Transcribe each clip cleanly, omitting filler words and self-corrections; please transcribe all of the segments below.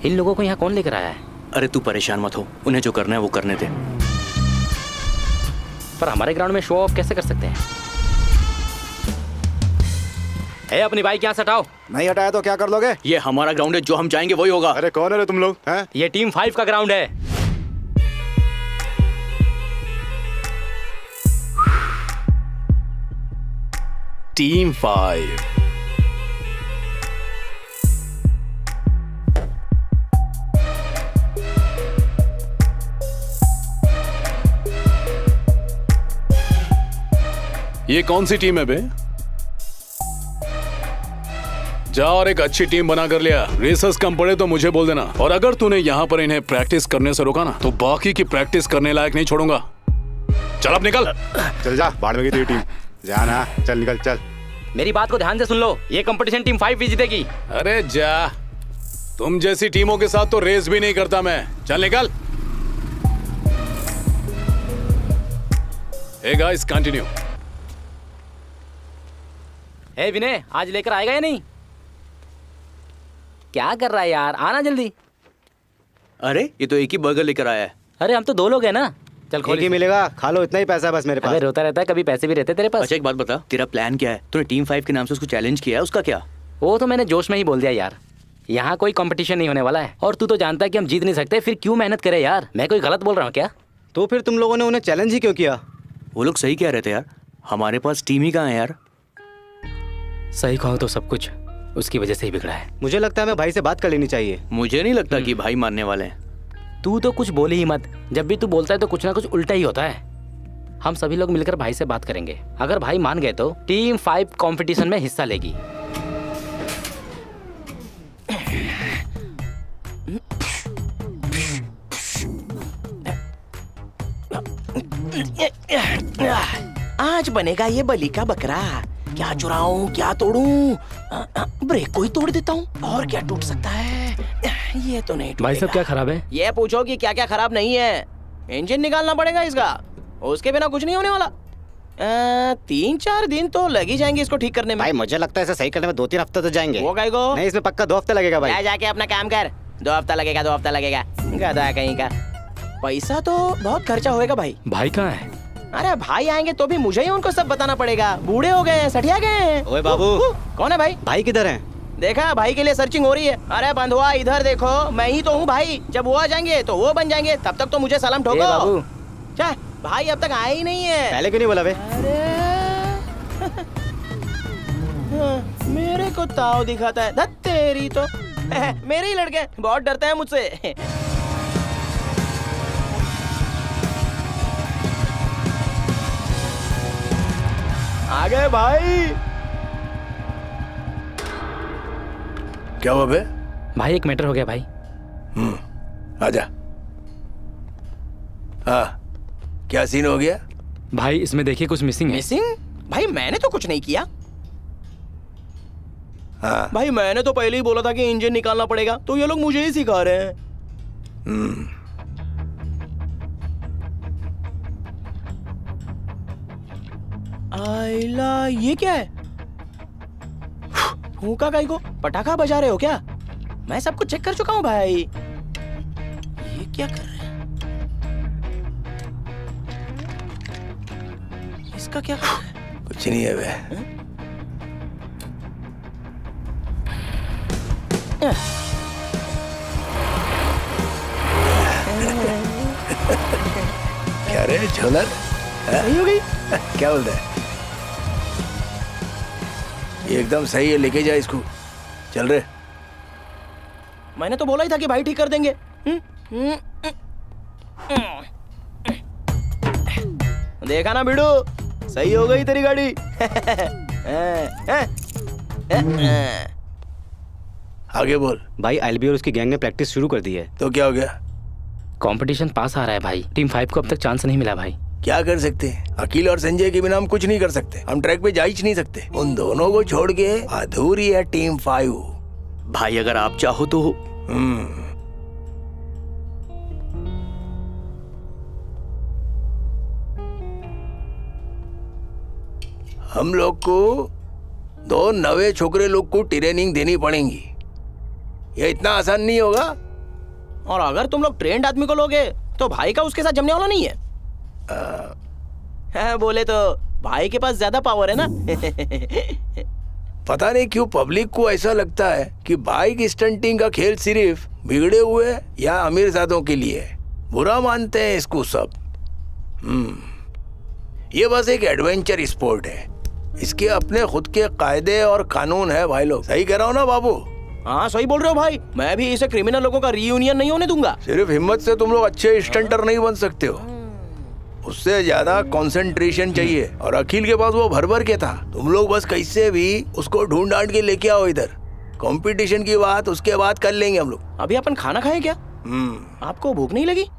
इन लोगों को यहाँ कौन लेकर आया है? अरे तू परेशान मत हो, उन्हें जो करना है वो करने दे। पर हमारे ग्राउंड में शो ऑफ कैसे कर सकते हैं? अपनी बाइक यहाँ से हटाओ। नहीं हटाया तो क्या कर लोगे? ये हमारा ग्राउंड है, जो हम चाहेंगे वही होगा। अरे कौन है रे तुम लोग हैं? ये टीम 5 का ग्राउंड है। टीम 5। ये कौन सी टीम है बे? जा और एक अच्छी टीम बना कर लिया। रेसर्स कम पड़े तो मुझे बोल देना। और अगर तूने यहाँ पर इन्हें प्रैक्टिस करने से रोका ना तो बाकी की प्रैक्टिस करने लायक नहीं छोड़ूंगा। चल अब निकल। चल जा, बाढ़ में गई तेरी टीम। जाना, चल निकल चल। मेरी बात को ध्यान से सुन लो, ये कंपटीशन टीम 5 भी जीतेगी। अरे जा, तुम जैसी टीमों के साथ तो रेस भी नहीं करता मैं। चल निकल। Hey guys, continue. विनय, आज लेकर आएगा या नहीं? क्या कर रहा है यार, आना जल्दी। अरे ये तो एक ही बर्गर लेकर आया है। अरे हम तो 2 लोग हैं ना। चल एक ही मिलेगा, खा लो, इतना ही पैसा है बस मेरे पास। अबे रोता रहता है, कभी पैसे भी रहते तेरे पास। अच्छा एक बात बता, तेरा प्लान क्या है? तूने टीम 5 के नाम से उसको चैलेंज किया है, उसका क्या? वो तो मैंने जोश में ही बोल दिया यार। यहाँ कोई कंपटीशन नहीं होने वाला है और तू तो जानता है कि हम जीत नहीं सकते, फिर क्यों मेहनत करे यार? मैं कोई गलत बोल रहा हूँ क्या? तो फिर तुम लोगों ने उन्हें चैलेंज ही क्यों किया? वो लोग सही कह रहे थे यार, हमारे पास टीम ही कहाँ है यार। सही कहूँ तो सब कुछ उसकी वजह से ही बिगड़ा है। मुझे लगता है हमें भाई से बात कर लेनी चाहिए। मुझे नहीं लगता कि भाई मानने वाले हैं। तू तो कुछ बोले ही मत, जब भी तू बोलता है तो कुछ ना कुछ उल्टा ही होता है। हम सभी लोग मिलकर भाई से बात करेंगे, अगर भाई मान गए तो टीम 5 कंपटीशन में हिस्सा लेगी। आज बनेगा ये बलि का बकरा। क्या चुराऊं, क्या तोड़ूं? ब्रेक को ही तोड़ देता हूँ, और क्या टूट सकता है? ये तो नहीं भाई साहब क्या खराब है? ये पूछो कि क्या क्या खराब नहीं है। इंजन निकालना पड़ेगा इसका, उसके बिना कुछ नहीं होने वाला। 3-4 दिन तो लग ही जाएंगे इसको ठीक करने में। भाई मुझे लगता है इसे सही करने में 2-3 हफ्ते तो जाएंगे। वो काहे को? नहीं, इसमें पक्का 2 हफ्ते लगेगा भाई। जा जाके अपना काम कर। 2 हफ्ता लगेगा, 2 हफ्ता लगेगा। गधा कहीं का। पैसा तो बहुत खर्चा होएगा भाई। भाई कहाँ है? अरे भाई आएंगे तो भी मुझे ही उनको सब बताना पड़ेगा। बूढ़े हो गए हैं, सठिया गए हैं। ओए बाबू। कौन है भाई? भाई किधर है? देखा, भाई के लिए सर्चिंग हो रही है। अरे बंधुआ इधर देखो, मैं ही तो हूँ भाई। जब वो आ जाएंगे तो वो बन जाएंगे, तब तक तो मुझे सलाम ठोको। बाबू क्या भाई अब तक आए ही नहीं है? पहले क्यों नहीं बोला बे? अरे मेरे को ताव दिखाता है। धत तेरी तो। मेरे ही लड़के बहुत डरते हैं मुझसे। आ गए भाई। क्या हुआ बे? भाई एक मैटर हो गया भाई। आजा। हाँ, क्या सीन हो गया? भाई इसमें देखिए कुछ मिसिंग है। मिसिंग? भाई मैंने तो कुछ नहीं किया। हाँ। भाई मैंने तो पहले ही बोला था कि इंजन निकालना पड़ेगा, तो ये लोग मुझे ही सिखा रहे हैं। आइला, ये क्या है? फूका काई को? पटाखा बजा रहे हो क्या? मैं सब कुछ चेक कर चुका हूँ भाई। ये क्या कर रहे हैं? इसका क्या कर रहे हैं? कुछ नहीं है बे। क्या रे झोलर? सही हो गई? क्या बोलता है? ये एकदम सही है, लेके जा इसको। चल रे। मैंने तो बोला ही था कि भाई ठीक कर देंगे। देखा ना बिडू, सही हो गई तेरी गाड़ी। आगे बोल। भाई एलबी और उसकी गैंग ने प्रैक्टिस शुरू कर दी है। तो क्या हो गया? कंपटीशन पास आ रहा है भाई। टीम 5 को अब तक चांस नहीं मिला भाई। क्या कर सकते हैं? अकील और संजय के बिना हम कुछ नहीं कर सकते। हम ट्रैक पे जा ही नहीं सकते। उन दोनों को छोड़ के अधूरी है टीम 5। भाई अगर आप चाहो तो। हम लोग को 2 नवे छोकरे लोग को ट्रेनिंग देनी पड़ेगी। ये इतना आसान नहीं होगा। और अगर तुम लोग ट्रेंड आदमी को लोगे तो भाई का उसके साथ जमने वाला नहीं है। हाँ, बोले तो भाई के पास ज्यादा पावर है ना। पता नहीं क्यों पब्लिक को ऐसा लगता है कि बाइक स्टंटिंग का खेल सिर्फ बिगड़े हुए या अमीरजादों के लिए है। बुरा मानते हैं इसको सब। ये बस एक एडवेंचर स्पोर्ट है। इसके अपने खुद के कायदे और कानून है भाई लोग। सही कह रहा हूँ ना बाबू? हाँ सही बोल रहे हो भाई। मैं भी इसे क्रिमिनल लोगों का रीयूनियन नहीं होने दूंगा। सिर्फ हिम्मत से तुम लोग अच्छे स्टंटर नहीं बन सकते हो, उससे ज्यादा कंसंट्रेशन चाहिए। और अखिल के पास वो भर के था। तुम लोग बस कैसे भी उसको ढूंढ ढांड के लेके आओ इधर। कंपटीशन की बात उसके बाद कर लेंगे हम लोग। अभी अपन खाना खाएं क्या? आपको भूख नहीं लगी?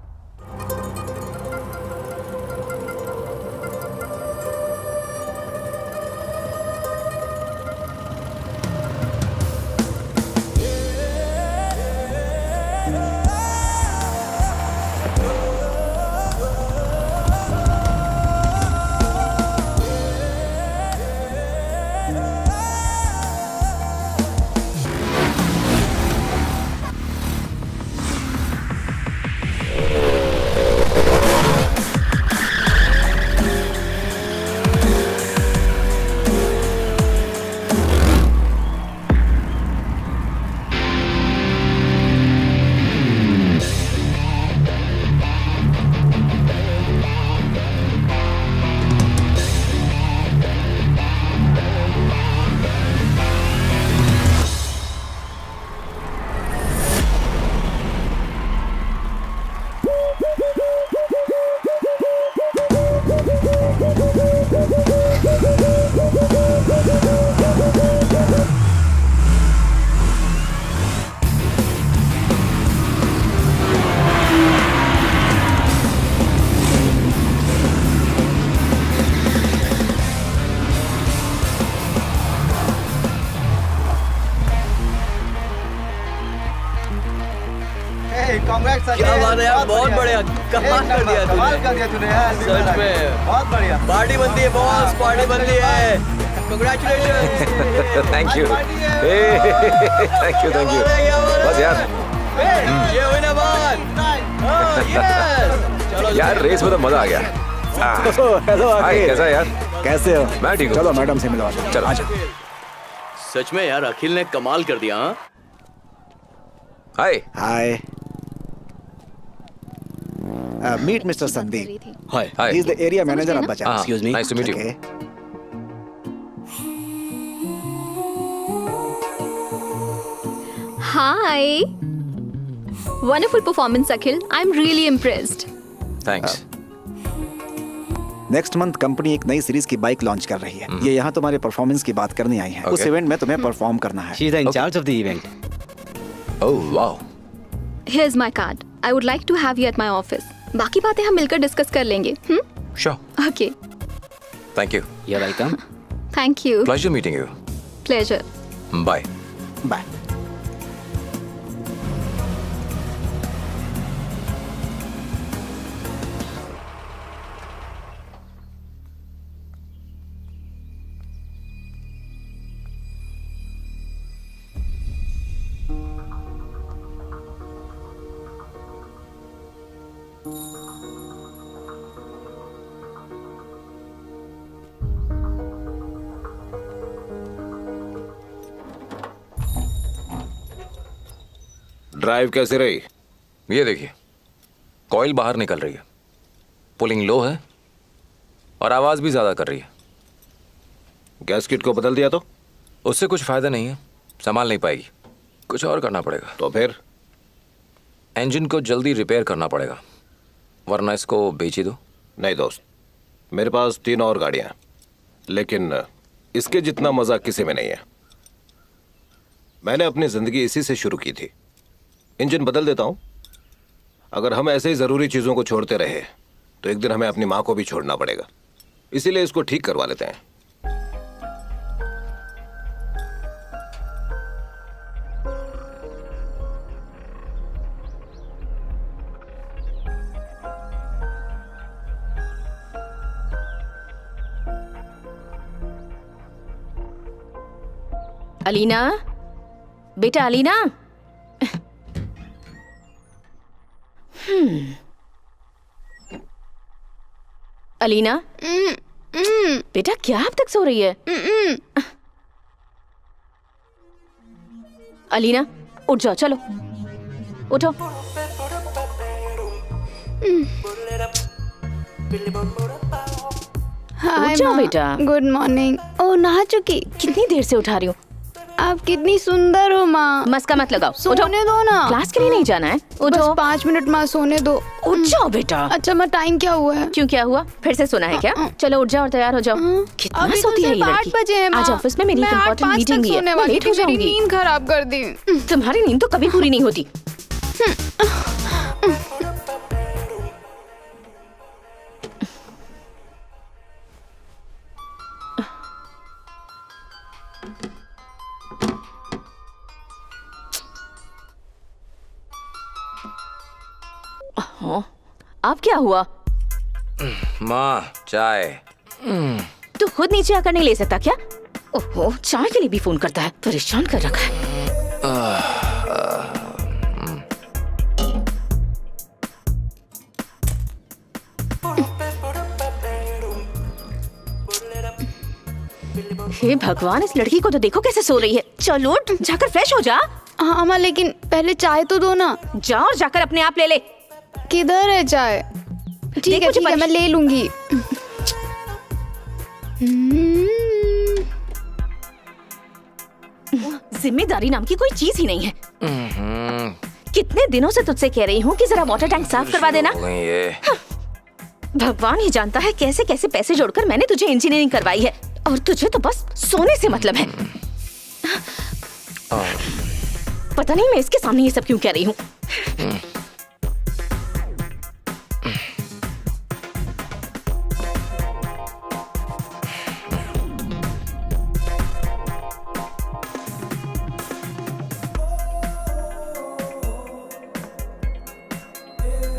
क्या बात है यार, बहुत बढ़िया, कमाल कर दिया तूने यार, सच में बहुत बढ़िया। पार्टी बनती है बॉस, पार्टी बनती है। Congratulation. Thank you, thank you, thank you. बस यार, ये हुई ना बात। चलो यार रेस में तो मजा आ गया। हेलो हाय, कैसा है यार? कैसे हो? मैं ठीक हूँ। चलो मैडम से मिलवा दो। चलो। आजा। सच में यार, अखिल ने कमाल कर दिया। हाँ hi. Hi. Meet mister Sandeep. Hi. Hi. He is the area manager of Bajaj. Excuse me? Nice to meet you. Okay. Hi. Wonderful performance, Akhil. I'm really impressed. Thanks. Next month company एक नई सीरीज की bike launch कर रही है। ये यहाँ तुम्हारे performance की बात करने आई है। उस Okay. इवेंट में तुम्हें परफॉर्म करना है। She is in charge of the event. Oh wow. Here's my card. I would like to have you at my office. बाकी बातें हम मिलकर डिस्कस कर लेंगे। Sure. Okay. Thank you. You're welcome. Thank you. Pleasure meeting you. Pleasure. Bye. Bye. Drive कैसे रही? ये देखिए, कॉइल बाहर निकल रही है, पुलिंग लो है और आवाज भी ज्यादा कर रही है। गैसकिट को बदल दिया तो? उससे कुछ फायदा नहीं है, संभाल नहीं पाएगी। कुछ और करना पड़ेगा। तो फिर? इंजन को जल्दी रिपेयर करना पड़ेगा, वरना इसको बेच ही दो। नहीं दोस्त, मेरे पास 3 और गाड़ियां हैं, लेकिन इसके जितना मजा किसी में नहीं है। मैंने अपनी जिंदगी इसी से शुरू की थी। इंजन बदल देता हूं। अगर हम ऐसे ही जरूरी चीजों को छोड़ते रहे तो एक दिन हमें अपनी माँ को भी छोड़ना पड़ेगा। इसीलिए इसको ठीक करवा लेते हैं। अलीना, बेटा अलीना। अलीना, बेटा क्या अब तक सो रही है? अलीना उठ जाओ, चलो उठो। हाय उठ जाओ माँ। बेटा। Good morning. ओ नहा चुकी? कितनी देर से उठा रही हो? आप कितनी सुंदर हो माँ। मस्का मत लगाओ, उठो। सोने दो ना। क्लास के लिए नहीं जाना है, बस उठो। 5 मिनट माँ सोने दो। उठ जाओ बेटा। अच्छा माँ, टाइम क्या हुआ है? क्यों, क्या हुआ? फिर से सोना है क्या? चलो उठ जाओ और तैयार हो जाओ। कितना अभी तो सोती है ये सिर्फ 8 लड़की? बजे है माँ। आज ऑफिस में मेरी मैं एक 8:05 इम्पोर्टेंट मीटिंग भी है, सोने मैं वाली लेट हो थी, मेरी जाऊंगी। नींद खराब कर दी। तुम्हारी नींद तो कभी पूरी नहीं होती। अब क्या हुआ? माँ चाय। तू खुद नीचे आकर नहीं ले सकता क्या? ओहो, चाय के लिए भी फोन करता है, परेशान कर रखा है। हे भगवान, इस लड़की को तो देखो कैसे सो रही है। चलो उठ, जाकर फ्रेश हो जा। हाँ माँ, लेकिन पहले चाय तो दो ना। जा और जाकर अपने आप ले ले। किधर है चाय? ठीक है ठीक है, मैं ले लूंगी। जिम्मेदारी नाम की कोई चीज ही नहीं है। कितने दिनों से तुझसे कह रही हूँ कि जरा वाटर टैंक साफ करवा देना। ये भगवान ही जानता है कैसे कैसे पैसे जोड़कर मैंने तुझे इंजीनियरिंग करवाई है, और तुझे तो बस सोने से मतलब है। पता नहीं मैं इसके सामने ये सब क्यों कह रही हूँ।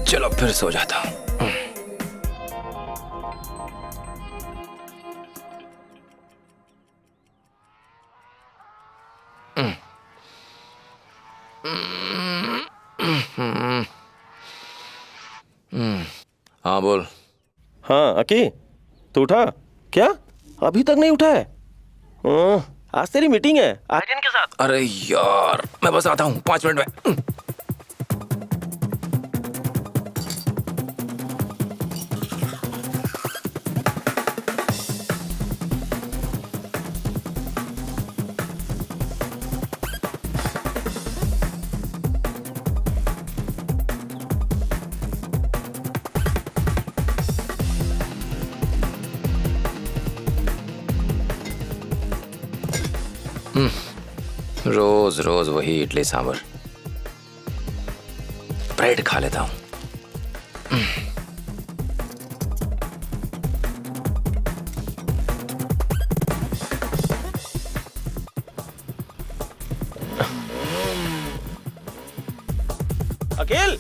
चलो फिर सो जाता हूँ। हाँ बोल। हाँ अकी, तू उठा क्या? अभी तक नहीं उठा है? आज तेरी मीटिंग है आर्यन के साथ। अरे यार, मैं बस आता हूँ 5 मिनट में। रोज रोज वही इडली सांभर। ब्रेड खा लेता हूँ। अकेल,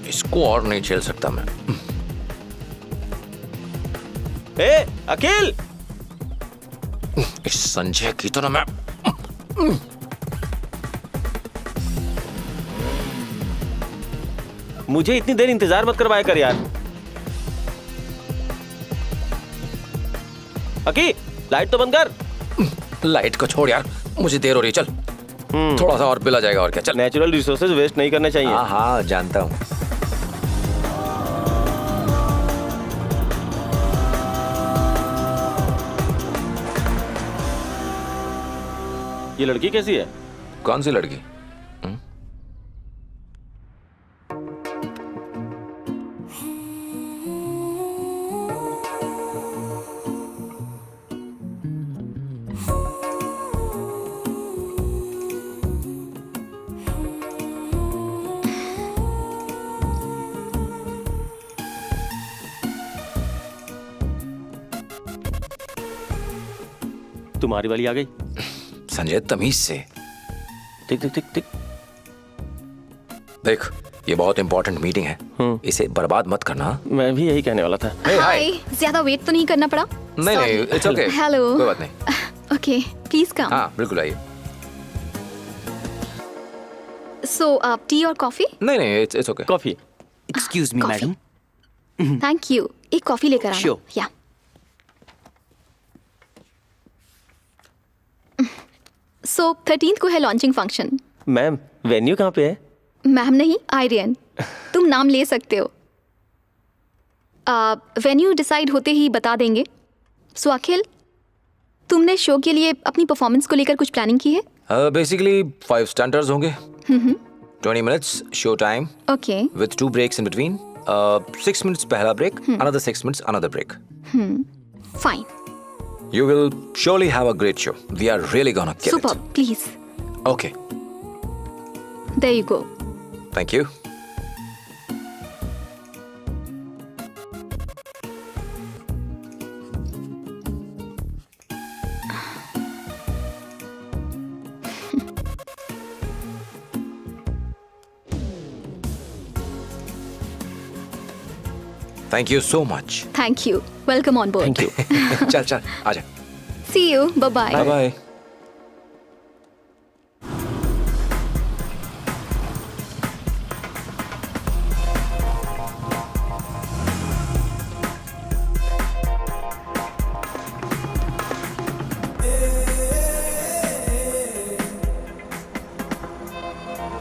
इसको और नहीं झेल सकता मैं। ए अकेल, इस संजय की तो ना मैं। मुझे इतनी देर इंतजार मत करवाया कर यार। अकी, लाइट तो बंद कर। लाइट को छोड़ यार, मुझे देर हो रही है। चल थोड़ा सा और बिल आ जाएगा, और क्या। चल। नेचुरल रिसोर्सेज वेस्ट नहीं करने चाहिए। हाँ हाँ जानता हूँ। ये लड़की कैसी है? कौन सी लड़की? तुम्हारी वाली आ गई। संजय तमीज से। टिक टिक टिक टिक। देख, ये बहुत इंपॉर्टेंट मीटिंग है, इसे बर्बाद मत करना। मैं भी यही कहने वाला था। हाय, ज्यादा वेट तो नहीं करना पड़ा? नहीं नहीं, इट्स ओके। हेलो। कोई बात नहीं। Okay, please come. हाँ बिल्कुल आइए। सो आप टी और कॉफी? नहीं नहीं, it's okay. Coffee. Excuse me madam. Thank you. एक कॉफी लेकर आना। Sure. या सो 13th को है लॉन्चिंग फंक्शन। मैम वेन्यू कहाँ पे है? मैम नहीं, आर्यन। तुम नाम ले सकते हो। वेन्यू डिसाइड होते ही बता देंगे। सो अखिल, तुमने शो के लिए अपनी परफॉर्मेंस को लेकर कुछ प्लानिंग की है? बेसिकली 5 स्टंटर्स होंगे, 20 minutes show time okay. with 2 breaks in between. 6 minutes पहला break, another 6 minutes another break. Fine. You will surely have a great show. We are really gonna kill super, please. it. Okay, there you go. thank you. Thank you so much. Thank you. Welcome on board. Thank you. चल चल आजा। See you. Bye bye. Bye bye.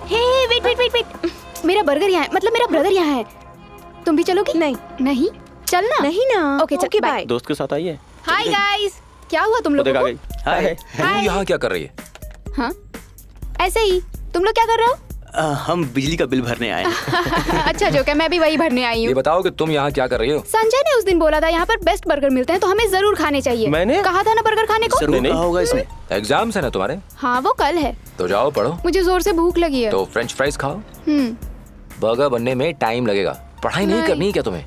Hey wait wait wait wait, मेरा burger यहाँ है, मतलब मेरा brother यहाँ है। तुम भी चलोगी? नहीं नहीं, चलना। नहीं ना। ओके चल, बाय। दोस्त के साथ आई है। हाय गाइस, क्या हुआ तुम लोगों देखा को? गई। हाय। तू यहाँ क्या कर रही है? हाँ ऐसे ही। तुम लोग क्या कर रहे हो? हम बिजली का बिल भरने आए हैं। अच्छा जो क्या, मैं भी वही भरने आई ये हूँ। बताओ कि तुम यहाँ क्या कर रही हो? संजय ने उस दिन बोला था यहाँ पर बेस्ट बर्गर मिलते हैं, तो हमें जरूर खाने चाहिए। मैंने कहा था ना बर्गर खाने को। जरूर कहा होगा इसमें। एग्जाम्स है ना तुम्हारे? हाँ वो कल है। तो जाओ पढ़ो। मुझे जोर से भूख लगी है। तो फ्रेंच फ्राइज खाओ। बर्गर बनने में टाइम लगेगा। पढ़ाई नहीं करनी क्या तुम्हें?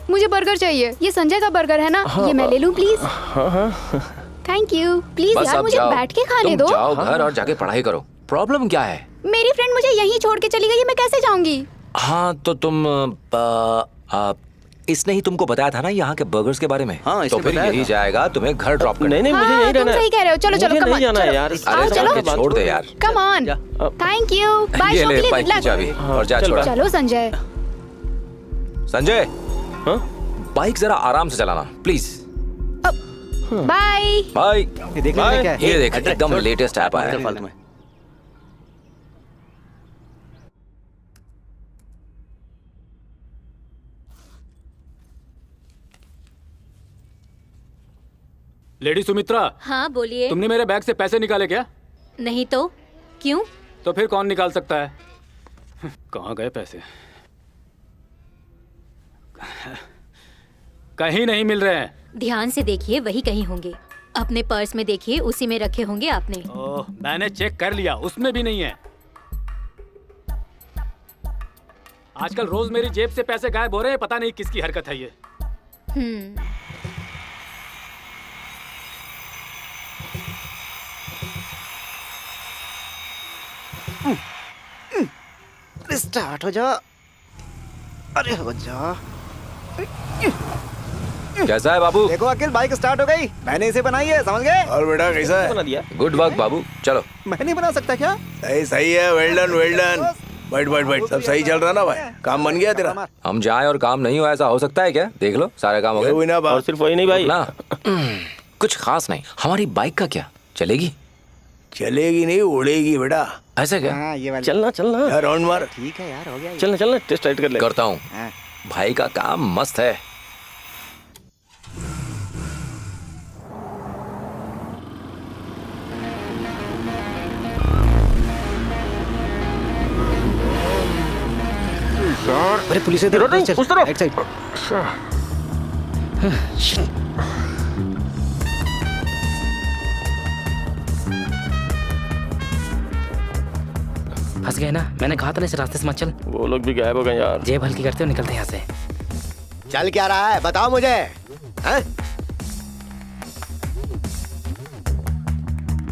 मुझे बर्गर चाहिए। ये संजय का बर्गर है ना, ये मैं ले लूं प्लीज? Thank you. प्लीज बस यार अब मुझे जाओ। बैठ के खाने तुम दो। जाओ घर और जाके पढ़ाई करो। प्रॉब्लम क्या है? मेरी फ्रेंड मुझे यहीं छोड़ के चली गई है, मैं कैसे जाऊंगी? हाँ तो तुम इसने ही तुमको बताया था ना यहाँ के बर्गर्स के बारे में। हाँ, तो इसने फिर बताया यही था। जाएगा तुम्हें घर ड्रॉप करने। नहीं नहीं, मुझे हाँ, यहीं तुम रहना है। सही कह रहे हो। चलो चलो, मुझे come नहीं on, जाना है चलो। यार। आओ, अरे चलो। जाके छोड़ दे यार। Come on. Thank you. Bye. ये शो के ले लिए बाइक गुड की लक। चाबी और जा चल छोड़ा। चलो संजय। संजय हाँ? बाइक जरा आराम से चलाना प्लीज। बाय। बाय। ये देख लेना क्या है? ये देख एकदम लेटेस्ट ऐप आया है। फालतू में। लेडी सुमित्रा, हाँ बोलिए। तुमने मेरे बैग से पैसे निकाले क्या? नहीं तो क्यों? तो फिर कौन निकाल सकता है? कहाँ गए पैसे? कहीं नहीं मिल रहे हैं। ध्यान से देखिए, वही कहीं होंगे। अपने पर्स में देखिए, उसी में रखे होंगे आपने। ओह, मैंने चेक कर लिया, उसमें भी नहीं है। आजकल रोज मेरी जेब से पैसे गायब हो रहे हैं, पता नहीं किसकी हरकत है ये। स्टार्ट हो जा। अरे हो जा। कैसा है बाबू? देखो अखिल, बाइक स्टार्ट हो गई। मैंने इसे बनाई है, समझ गए? और बेटा कैसा है? बना दिया। गुड वर्क बाबू। चलो मैं नहीं बना सकता क्या? सही सही है। Well done well done. बैठ बैठ बैठ। सब सही चल रहा ना भाई? काम बन गया तेरा? हम जाएं और काम नहीं हो, ऐसा हो सकता है क्या? देख लो सारे काम हो ये हुई गए ना और बात। सिर्फ वही नहीं भाई। ना। कुछ खास नहीं। हमारी बाइक का क्या, चलेगी? चलेगी नहीं, उड़ेगी बेटा। ऐसा क्या? हाँ ये वाली। चलना चलना। यार राउंड मार। ठीक है यार, हो गया ये। चलना चलना, टेस्ट राइड कर ले। करता हूँ। हाँ। भाई का काम मस्त है। अरे पुलिस है, इधर चल, उस तरफ। Right side. फंस गए ना, मैंने कहा था ना इस रास्ते से मत चल। वो लोग भी गायब हो गए यार। जेब हल्की करते हो, निकलते हैं यहाँ से। चल क्या रहा है बताओ मुझे। हैं?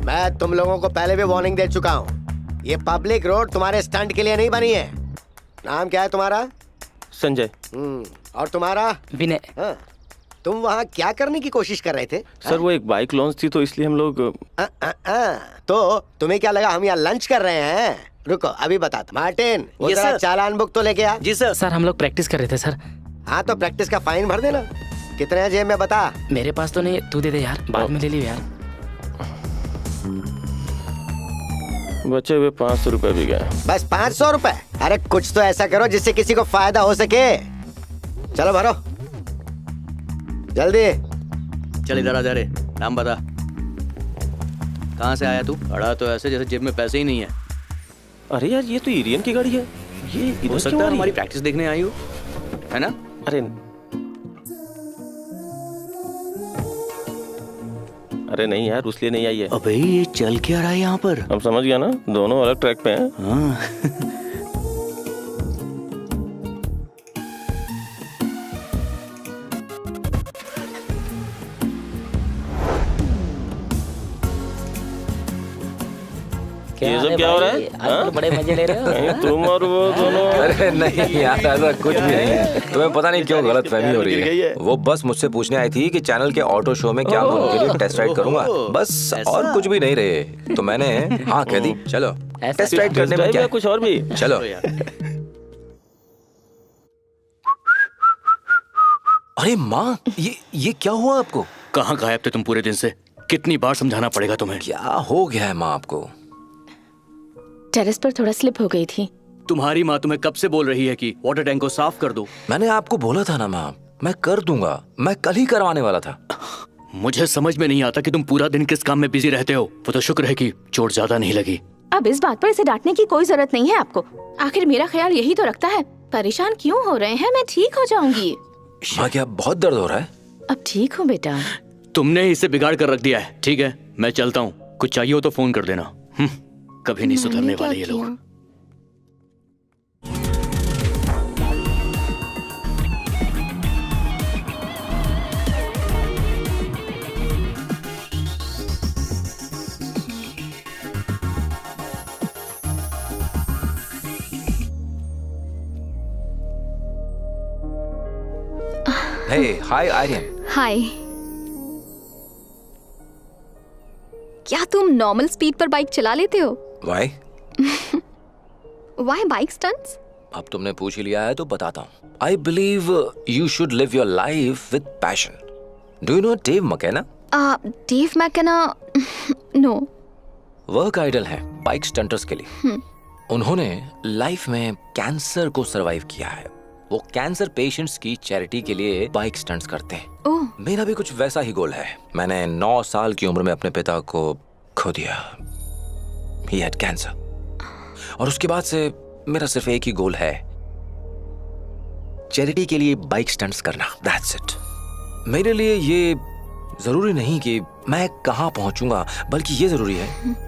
मैं तुम लोगों को पहले भी वार्निंग दे चुका हूँ। ये पब्लिक रोड तुम्हारे स्टंट के लिए नहीं बनी है। नाम क्या है तुम्हारा? संजय। और तुम्हारा? विनय। हाँ। तुम वहाँ क्या करने की कोशिश कर रहे थे? सर वो एक बाइक लॉन्च थी तो इसलिए हम लोग। तो तुम्हें क्या लगा हम यहाँ लंच कर रहे हैं? रुको अभी बताता। मार्टिन वो Yes, जरा sir. चालान बुक तो लेके आ। जी सर। सर हम लोग प्रैक्टिस कर रहे थे सर। हाँ तो प्रैक्टिस का फाइन भर देना। कितने हैं जेब में बता। मेरे पास तो नहीं, तू दे दे यार, बाद में ले लियो यार। बचे हुए 500 रुपए भी गए। बस 500 रुपए? अरे कुछ तो ऐसा करो जिससे किसी को फायदा हो सके। चलो भरो जल्दी। चल इधर आ जा रे, नाम बता। कहाँ से आया तू? खड़ा तो ऐसे जैसे जेब में पैसे ही नहीं है। अरे यार ये तो इरियन की गाड़ी है। ये हो सकता है हमारी प्रैक्टिस देखने आई हो, है ना? अरे नहीं यार, उसलिए नहीं आई है। अबे ये चल क्या रहा है यहाँ पर? हम समझ गया ना, दोनों अलग ट्रैक पे हैं। हाँ। ये सब क्या हो रहा है? आजकल बड़े मजे ले रहे हो। कहीं तुम और वो दोनों। अरे नहीं यार, ऐसा कुछ भी नहीं है। तुम्हें पता नहीं क्यों गलत फहमी हो रही है। वो बस मुझसे पूछने आई थी कि चैनल के ऑटो शो में क्या मैं उनके लिए टेस्ट राइड करूंगा, बस और कुछ भी नहीं रहे। तो मैंने हाँ कह दी। चलो टेस्ट राइड करने में क्या है? कुछ और भी चलो। अरे माँ, ये क्या हुआ आपको? कहाँ गायब थे तुम पूरे दिन से? कितनी बार समझाना पड़ेगा तुम्हें? क्या हो गया है माँ आपको? टेरेस पर थोड़ा स्लिप हो गई थी। तुम्हारी माँ तुम्हें कब से बोल रही है कि वाटर टैंक को साफ कर दो? मैंने आपको बोला था ना माँ, मैं कर दूंगा। मैं कल ही करवाने वाला था। मुझे समझ में नहीं आता कि तुम पूरा दिन किस काम में बिजी रहते हो। वो तो शुक्र है कि चोट ज्यादा नहीं लगी। अब इस बात पर इसे डांटने की कोई जरूरत नहीं है आपको। आखिर मेरा ख्याल यही तो रखता है। परेशान क्यों हो रहे हैं? मैं ठीक हो जाऊंगी। माँ क्या बहुत दर्द हो रहा है? अब ठीक हूँ बेटा। तुमने इसे बिगाड़ कर रख दिया है। ठीक है मैं चलता हूँ, कुछ चाहिए हो तो फोन कर देना। कभी नहीं सुधरने वाले ये लोग। हे हाय आर्यन। हाय। क्या तुम नॉर्मल स्पीड पर बाइक चला लेते हो? वाई? Why bike stunts? अब तुमने पूछ ही लिया है तो बताता हूँ। I believe you should live your life with passion. Do you know Dave McKenna? Dave McKenna? No. Work idol है बाइक स्टंटर्स के लिए। उन्होंने लाइफ में कैंसर को सरवाइव किया है। वो कैंसर पेशेंट्स की चैरिटी के लिए बाइक स्टंट्स करते हैं। मेरा भी कुछ वैसा ही गोल है। मैंने 9 साल की उम्र में अपने पिता को खो दिया। He had cancer। और उसके बाद से मेरा सिर्फ एक ही गोल है, चैरिटी के लिए बाइक स्टंट्स करना। That's it। मेरे लिए ये जरूरी नहीं कि मैं कहां पहुंचूंगा, बल्कि ये जरूरी है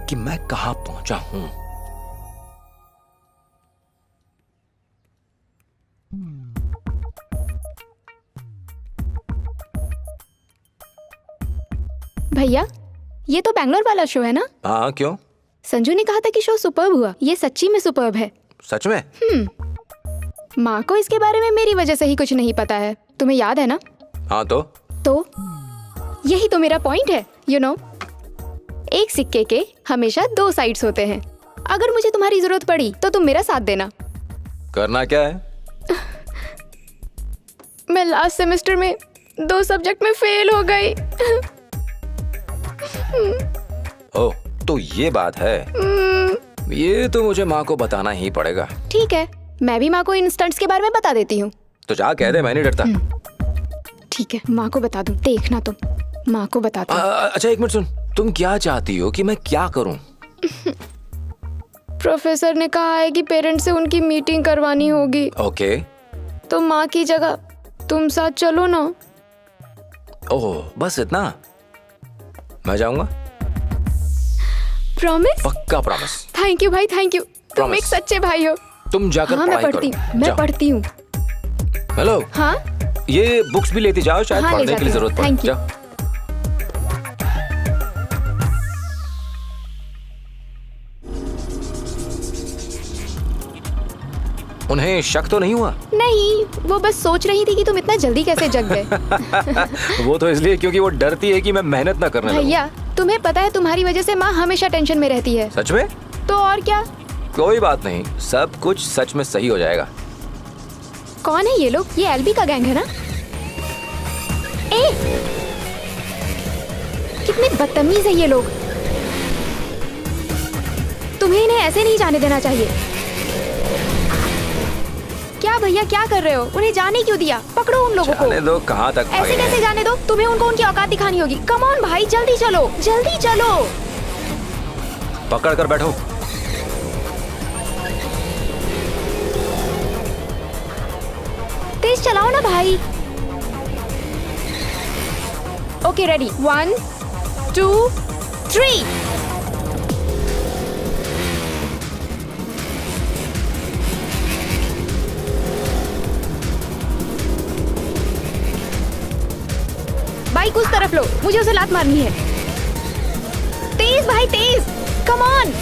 कि मैं कहां पहुंचा हूं। भैया ये तो बैंगलोर वाला शो है ना? हाँ क्यों? संजू ने कहा था कि शो सुपर्ब हुआ। ये सच्ची में सुपर्ब है। सच में? माँ को इसके बारे में मेरी वजह से ही कुछ नहीं पता है। तुम्हें याद है ना? हाँ तो यही तो मेरा पॉइंट है। यू नो, एक सिक्के के हमेशा 2 साइड्स होते हैं। अगर मुझे तुम्हारी जरूरत पड़ी तो तुम मेरा साथ देना। करना क्या है? मैं लास्ट सेमेस्टर में 2 सब्जेक्ट में फेल हो गई। ओह तो ये बात है। ये तो मुझे माँ को बताना ही पड़ेगा। ठीक है, मैं भी माँ को इन स्टंट्स के बारे में बता देती हूँ। तो जा कह दे, मैं नहीं डरता। ठीक है, माँ को बता दूँ। देखना तुम, माँ को बताती हूँ। अच्छा एक मिनट सुन, तुम क्या चाहती हो कि मैं क्या करूँ? प्रोफेसर ने कहा है कि पेरेंट्स से उनकी मीटिंग करवानी होगी। ओके। तो माँ की जगह तुम साथ चलो ना। ओह बस इतना? मैं जाऊंगा। प्रॉमिस? पक्का प्रॉमिस। थैंक यू भाई, थैंक यू। तुम Promise। एक सच्चे भाई हो। तुम जाकर हाँ, पढ़ाई करो। मैं पढ़ती हूँ। हेलो। हाँ ये बुक्स भी लेती जाओ, शायद हाँ, पढ़ने के लिए जरूरत पड़े। Thank you। जाओ। उन्हें शक तो नहीं हुआ? नहीं, वो बस सोच रही थी कि तुम इतना जल्दी कैसे जग गए। वो तो इसलिए क्योंकि वो डरती है कि मैं मेहनत ना करने लगूं। भैया तुम्हें पता है तुम्हारी वजह से माँ हमेशा टेंशन में रहती है। सच में? तो और क्या, कोई बात नहीं, सब कुछ सच में सही हो जाएगा। कौन है ये लोग? ये एलबी का गैंग है ना? ए! कितने बदतमीज है ये लोग। तुम्हें इन्हें ऐसे नहीं जाने देना चाहिए। क्या भैया क्या कर रहे हो? उन्हें जाने क्यों दिया? पकड़ो उन लोगों को। जाने दो, कहाँ तक ऐसे भागेंगे? कैसे जाने दो? तुम्हें उनको उनकी औकात दिखानी होगी। कम ऑन भाई, जल्दी चलो, जल्दी चलो। पकड़ कर बैठो। तेज चलाओ ना भाई। Okay ready, 1 2 3। बाइक उस तरफ लो, मुझे उसे लात मारनी है। तेज भाई तेज, कम ऑन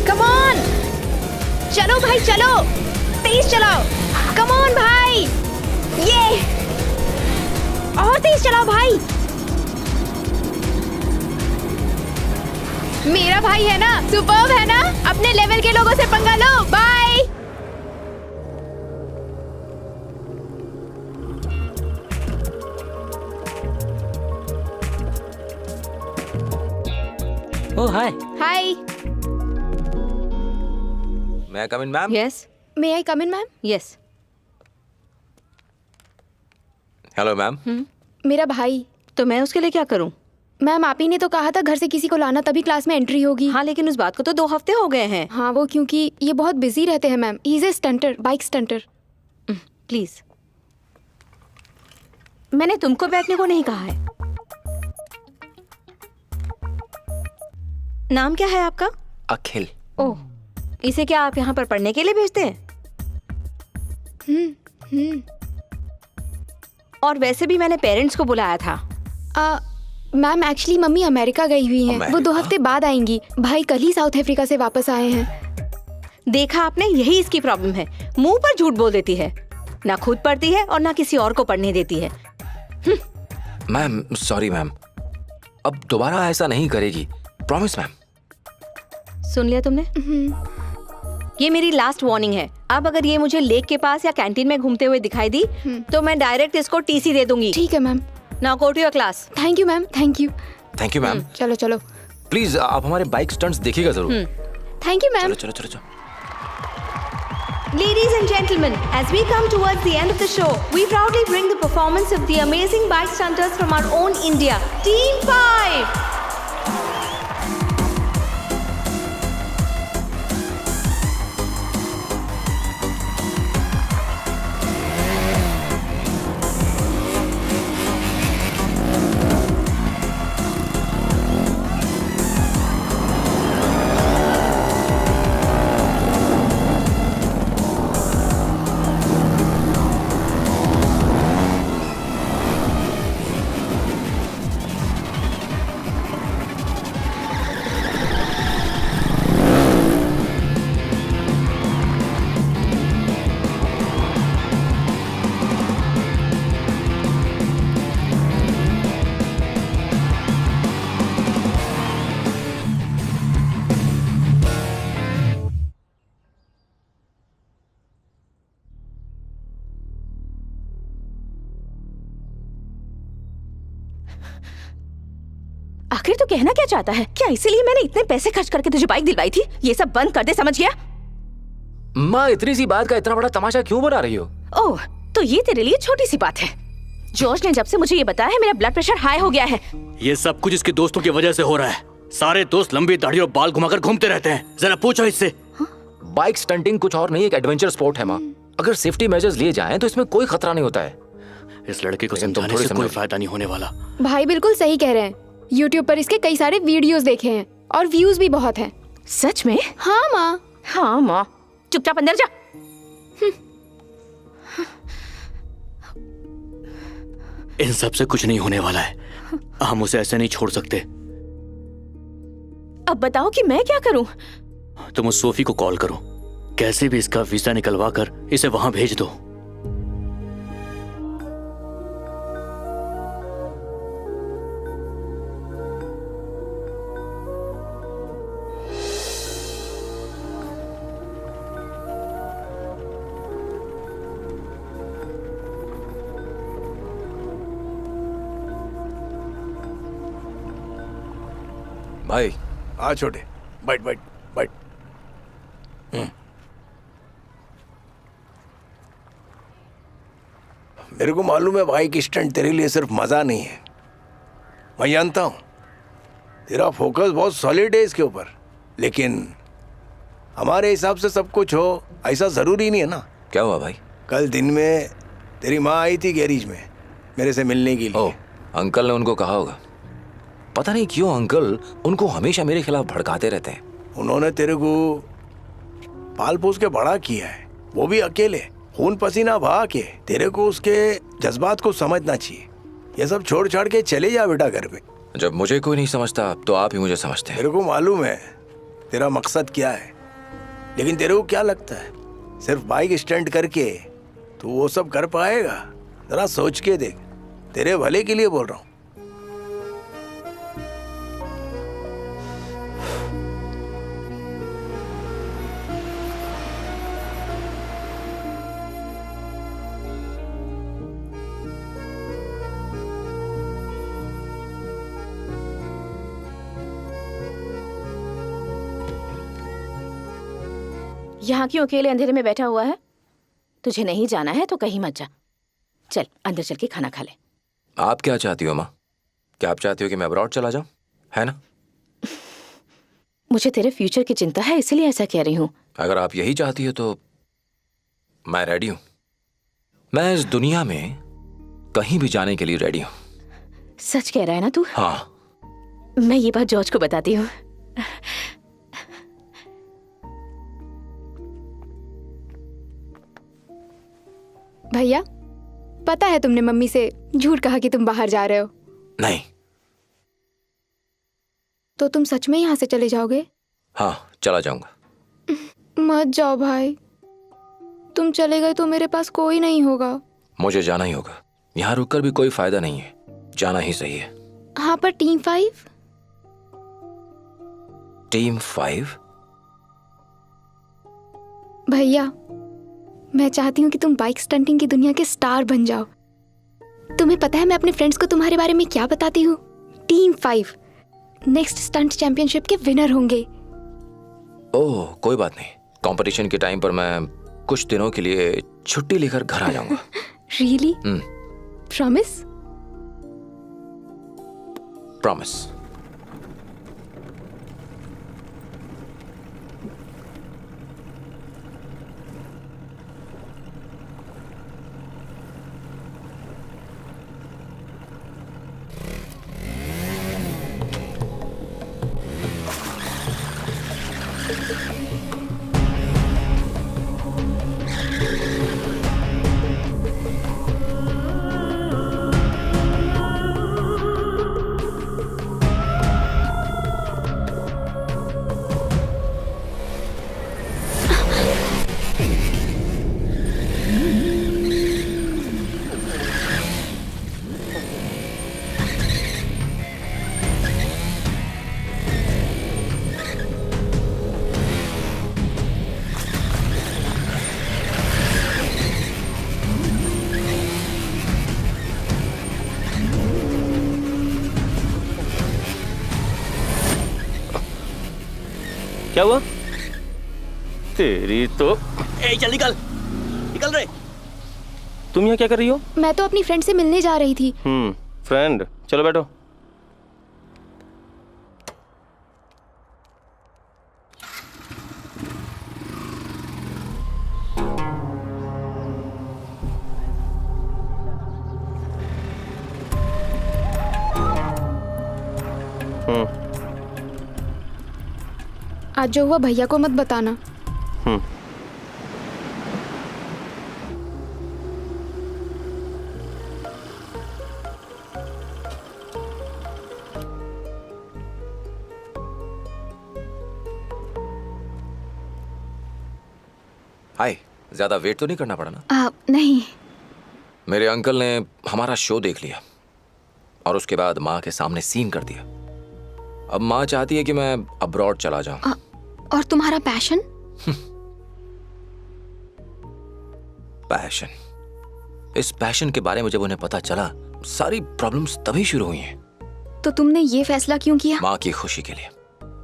कम ऑन, चलो भाई चलो, तेज चलाओ, कम ऑन भाई, ये और तेज चलाओ भाई। मेरा भाई है ना, सुपर्ब है ना, अपने लेवल के लोगों से पंगा लो। बाय। ओह हाय। हाय। मैं come in ma'am? Yes. May I come in ma'am? Yes. Hello ma'am. मेरा भाई। तो मैं उसके लिए क्या करूं? मैम आप ही ने तो कहा था घर से किसी को लाना तभी क्लास में एंट्री होगी। हाँ लेकिन उस बात को तो 2 हफ्ते हो गए हैं। हाँ वो क्योंकि ये बहुत बिजी रहते हैं ma'am. He is a stunter, bike stunter. Please, मैंने तुमको बैठने को नहीं कहा है। नाम क्या है आपका? अखिल। ओह, इसे क्या आप यहाँ पर पढ़ने के लिए भेजते हैं? और वैसे भी मैंने पेरेंट्स को बुलाया था। मैम एक्चुअली मम्मी अमेरिका गई हुई हैं। वो 2 हफ्ते बाद आएंगी। भाई कल ही साउथ अफ्रीका से वापस आए हैं। देखा आपने, यही इसकी प्रॉब्लम है। मुंह पर झूठ बोल देती है, ना खुद पढ़ती है और ना किसी और को पढ़ने देती है। मैम सॉरी मैम, अब दोबारा ऐसा नहीं करेगी, प्रॉमिस मैम। सुन लिया तुमने? ये मेरी लास्ट वार्निंग है। अब अगर ये मुझे लेक के पास या कैंटीन में घूमते हुए दिखाई दी तो मैं डायरेक्ट इसको टीसी दे दूंगी। ठीक है ma'am. Now go to your class. Thank you ma'am, thank you. Thank you ma'am. चलो चलो। प्लीज आप हमारे बाइक स्टंट्स देखिएगा जरूर। Thank you ma'am. चलो चलो चलो। Ladies and gentlemen, as we come towards the end of the show, we proudly bring the performance of the amazing bike stunters from our own India, Team 5. आखिर तू कहना क्या चाहता है? क्या इसीलिए मैंने इतने पैसे खर्च करके तुझे बाइक दिलवाई थी? ये सब बंद कर दे, समझ गया? माँ इतनी सी बात का इतना बड़ा तमाशा क्यों बना रही हो? ओह, तो ये तेरे लिए छोटी सी बात है। जॉर्ज ने जब से मुझे ये बताया है मेरा ब्लड प्रेशर हाई हो गया है। ये सब कुछ इसके दोस्तों की वजह से हो रहा है। सारे दोस्त लंबी दाढ़ी और बाल घुमाकर घूमते रहते हैं। जरा पूछो इससे। बाइक स्टंटिंग कुछ और नहीं, एक एडवेंचर स्पोर्ट है माँ। अगर सेफ्टी मेजर्स लिए जाएं तो इसमें कोई खतरा नहीं होता है। इस लड़के को समझाने से कोई फायदा नहीं होने वाला। भाई बिल्कुल सही कह रहे हैं। YouTube पर इसके कई सारे वीडियोस देखे हैं और व्यूज भी बहुत हैं। सच में? हाँ माँ। हाँ माँ, चुपचाप अंदर जा। इन सब से कुछ नहीं होने वाला है। हम उसे ऐसे नहीं छोड़ सकते। अब बताओ कि मैं क्या करूं? तुम उस सोफी को कॉल करो, कैसे भी इसका वीजा निकलवा कर इसे वहां भेज दो। भाई। हाँ छोटे, बैठ बैठ बैठ। मेरे को मालूम है बाइक स्टंट तेरे लिए सिर्फ मजा नहीं है, मैं जानता हूं तेरा फोकस बहुत सॉलिड है इसके ऊपर, लेकिन हमारे हिसाब से सब कुछ हो ऐसा जरूरी नहीं है ना। क्या हुआ भाई? कल दिन में तेरी माँ आई थी गैरेज में मेरे से मिलने के लिए। ओह, अंकल ने उनको कहा होगा। पता नहीं क्यों अंकल उनको हमेशा मेरे खिलाफ भड़काते रहते हैं। उन्होंने तेरे को पाल पोस के बड़ा किया है, वो भी अकेले, खून पसीना बहा के। तेरे को उसके जज्बात को समझना चाहिए। ये सब छोड़ छाड़ के चले जा बेटा घर पे। जब मुझे कोई नहीं समझता तो आप ही मुझे समझते हैं। तेरे को मालूम है तेरा मकसद क्या है, लेकिन तेरे को क्या लगता है सिर्फ बाइक स्टंट करके तू वो सब कर पाएगा? जरा सोच के देख, तेरे भले के लिए बोल रहा हूँ। यहाँ क्यों अकेले अंधेरे में बैठा हुआ है? तुझे नहीं जाना है तो कहीं मत जा। चल अंदर चल के खाना खा ले। आप क्या चाहती हो माँ? क्या आप चाहती हो कि मैं अब्रॉड चला जाऊं, है ना? मुझे तेरे फ्यूचर की चिंता है, इसलिए ऐसा कह रही हूँ। अगर आप यही चाहती हो तो मैं रेडी हूं। मैं इस दुनिया में कहीं भी जाने के लिए रेडी हूं। सच कह रहा है ना तू? हाँ। मैं ये बात जॉर्ज को बताती हूँ। भैया, पता है तुमने मम्मी से झूठ कहा कि तुम बाहर जा रहे हो? नहीं। तो तुम सच में यहाँ से चले जाओगे? हाँ, चला जाऊंगा। मत जाओ भाई, तुम चले गए तो मेरे पास कोई नहीं होगा। मुझे जाना ही होगा। यहाँ रुककर भी कोई फायदा नहीं है, जाना ही सही है। हाँ, पर टीम 5? टीम 5? भैया, मैं चाहती हूँ कि तुम बाइक स्टंटिंग की दुनिया के स्टार बन जाओ। तुम्हें पता है मैं अपने फ्रेंड्स को तुम्हारे बारे में क्या बताती हूँ? टीम 5 नेक्स्ट स्टंट चैंपियनशिप के विनर होंगे। ओह, कोई बात नहीं। कंपटीशन के टाइम पर मैं कुछ दिनों के लिए छुट्टी लेकर घर आ जाऊंगा। रियली? प्रॉमिस? प्रॉमिस। क्या हुआ? तेरी तो। ए, चल निकल निकल रे। तुम यहाँ क्या कर रही हो? मैं तो अपनी फ्रेंड से मिलने जा रही थी। फ्रेंड, चलो बैठो। आज जो हुआ भैया को मत बताना। हाय, ज्यादा वेट तो नहीं करना पड़ा ना? नहीं। मेरे अंकल ने हमारा शो देख लिया और उसके बाद माँ के सामने सीन कर दिया। अब माँ चाहती है कि मैं अब्रॉड चला जाऊं। और तुम्हारा पैशन? पैशन? इस पैशन के बारे में जब उन्हें पता चला, सारी प्रॉब्लम्स तभी शुरू हुई हैं। तो तुमने ये फैसला क्यों किया? माँ की खुशी के लिए।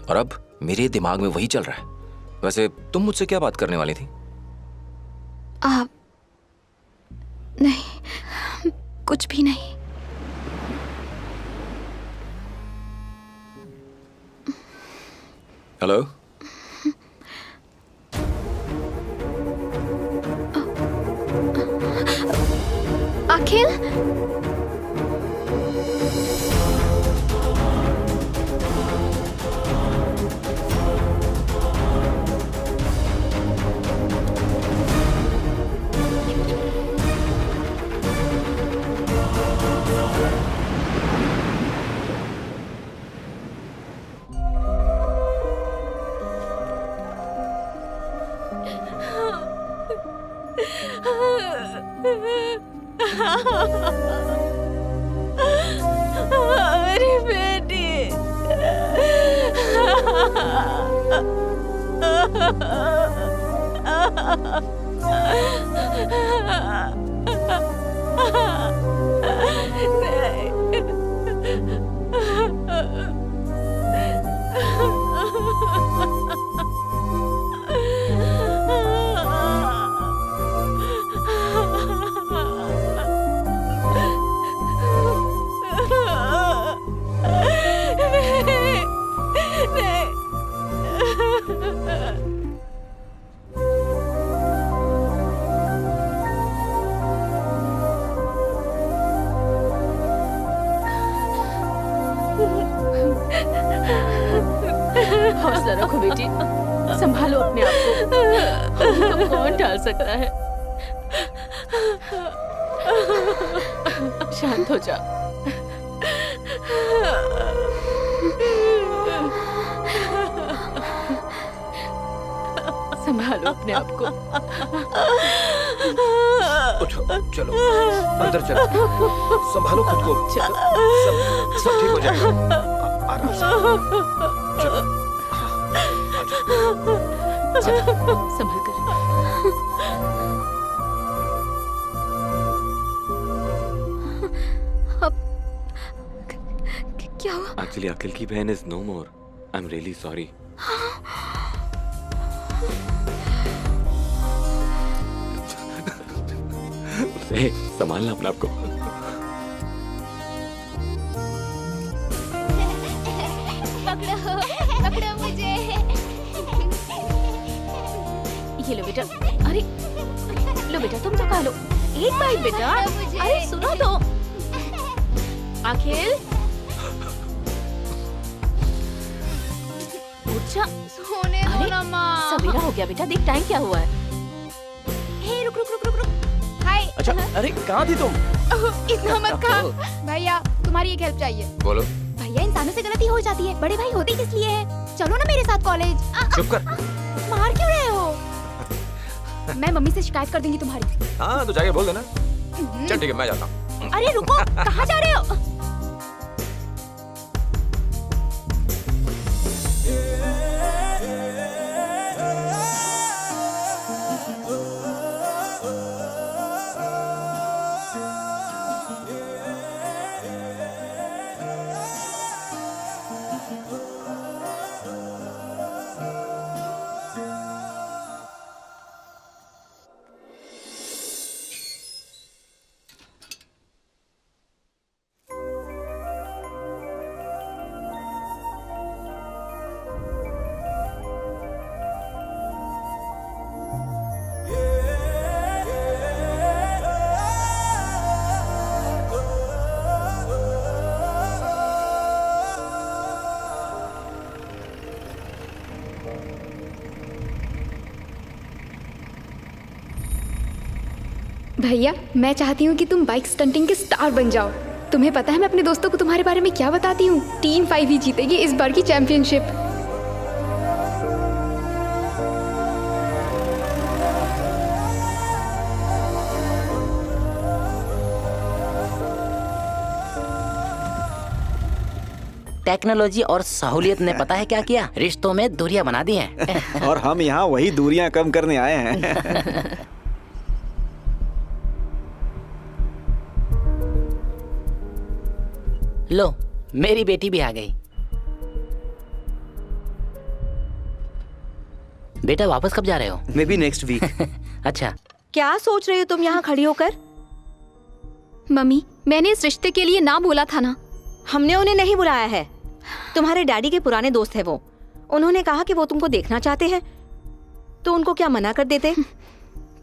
और अब मेरे दिमाग में वही चल रहा है। वैसे तुम मुझसे क्या बात करने वाली थी? आप नहीं, कुछ भी नहीं। हेलो? अखिल, मेरी बेटी। हौसला रखो बेटी, संभालो अपने आप को, हमको कौन टाल सकता है। शांत हो जा। संभालो अपने आप को। उठो, चलो अंदर चलो, संभालो खुद को। चलो, सब ठीक हो जाएगा, आराम से। चलो, संभल कर। क्या हुआ? एक्चुअली अखिल की बहन is no more. I am really sorry. संभालना अपने आप को। पकड़ो मुझे। ये लो बेटा। अरे लो बेटा, तुम तो खा लो। एक बाइट बेटा। अरे सुनो तो। अखिल, उठ जा। सोने दो ना माँ। सवेरा हो गया बेटा, देख टाइम क्या हुआ है। हे रुक रुक रुक रुक रुक। हाय। अच्छा, अरे कहाँ थी तुम? इतना मत खा। भैया तुम्हारी एक हेल्प चाहिए। बोलो। भैया, इंसानों से गलती हो जाती है, बड़े भाई होते किस लिए है? चलो ना मेरे साथ कॉलेज। चुप कर। मार क्यों रहे हो? मैं मम्मी से शिकायत कर दूंगी तुम्हारी। हाँ तो जाके बोल देना। चल ठीक है, मैं जाता हूँ। अरे रुको, कहाँ जा रहे हो? भैया, मैं चाहती हूँ कि तुम बाइक स्टंटिंग के स्टार बन जाओ। तुम्हें पता है मैं अपने दोस्तों को तुम्हारे बारे में क्या बताती हूँ? टीम 5 ही जीतेगी इस बार की चैंपियनशिप। टेक्नोलॉजी और सहूलियत ने पता है क्या किया? रिश्तों में दूरियां बना दी हैं। और हम यहाँ वही दूरियां कम करने आए हैं। लो, मेरी बेटी भी आ गई। बेटा वापस कब जा रहे हो? Maybe next week. अच्छा, क्या सोच रही हो तुम यहाँ खड़ी होकर? मम्मी, मैंने इस रिश्ते के लिए ना बोला था ना। हमने उन्हें नहीं बुलाया है। तुम्हारे डैडी के पुराने दोस्त है वो। उन्होंने कहा कि वो तुमको देखना चाहते हैं, तो उनको क्या मना कर देते?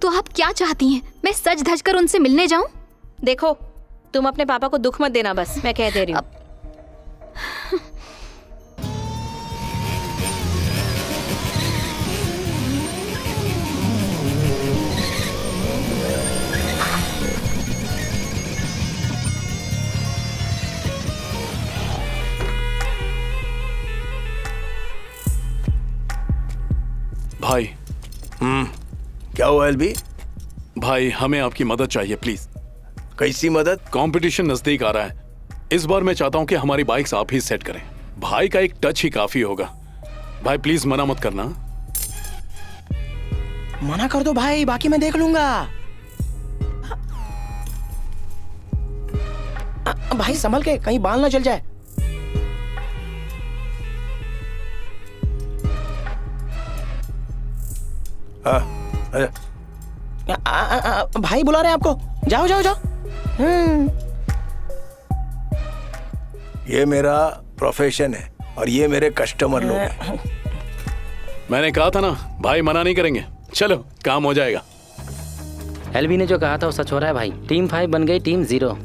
तो आप क्या चाहती हैं? मैं सज धज कर उनसे मिलने जाऊं? देखो, तुम अपने पापा को दुख मत देना, बस मैं कह दे रही हूँ। भाई। क्या हुआ एलबी? भाई हमें आपकी मदद चाहिए प्लीज। कैसी मदद? कंपटीशन नजदीक आ रहा है। इस बार मैं चाहता हूं कि हमारी बाइक्स आप ही सेट करें। भाई का एक टच ही काफी होगा। भाई प्लीज मना मत करना। मना कर दो भाई, बाकी मैं देख लूंगा। भाई संभल के, कहीं बाल ना जल जाए। भाई बुला रहे हैं आपको, जाओ जाओ जाओ। ये मेरा प्रोफेशन है और ये मेरे कस्टमर लोग हैं। मैंने कहा था ना, भाई मना नहीं करेंगे। चलो काम हो जाएगा। एलबी ने जो कहा था वो सच हो रहा है भाई। टीम 5 बन गई टीम 0।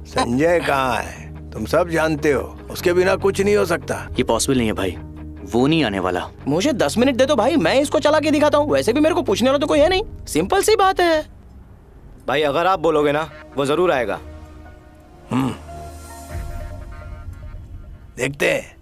संजय कहाँ है? तुम सब जानते हो, उसके बिना कुछ नहीं हो सकता। ये पॉसिबल नहीं है भाई, वो नहीं आने वाला। मुझे 10 मिनट दे दो भाई, मैं इसको चला के दिखाता हूँ। वैसे भी मेरे को पूछने वाला तो कोई है नहीं, सिंपल सी बात है। भाई अगर आप बोलोगे ना, वो जरूर आएगा। देखते हैं।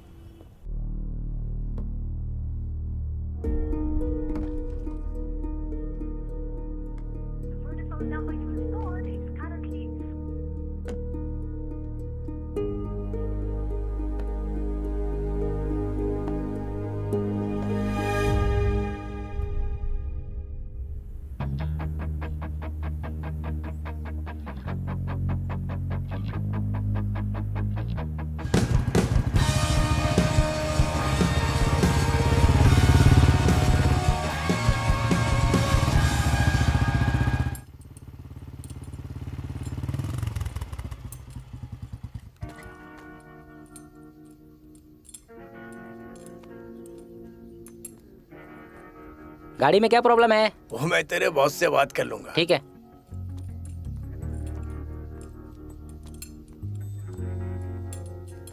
गाड़ी में क्या प्रॉब्लम है? वो मैं तेरे बॉस से बात कर लूंगा। ठीक है।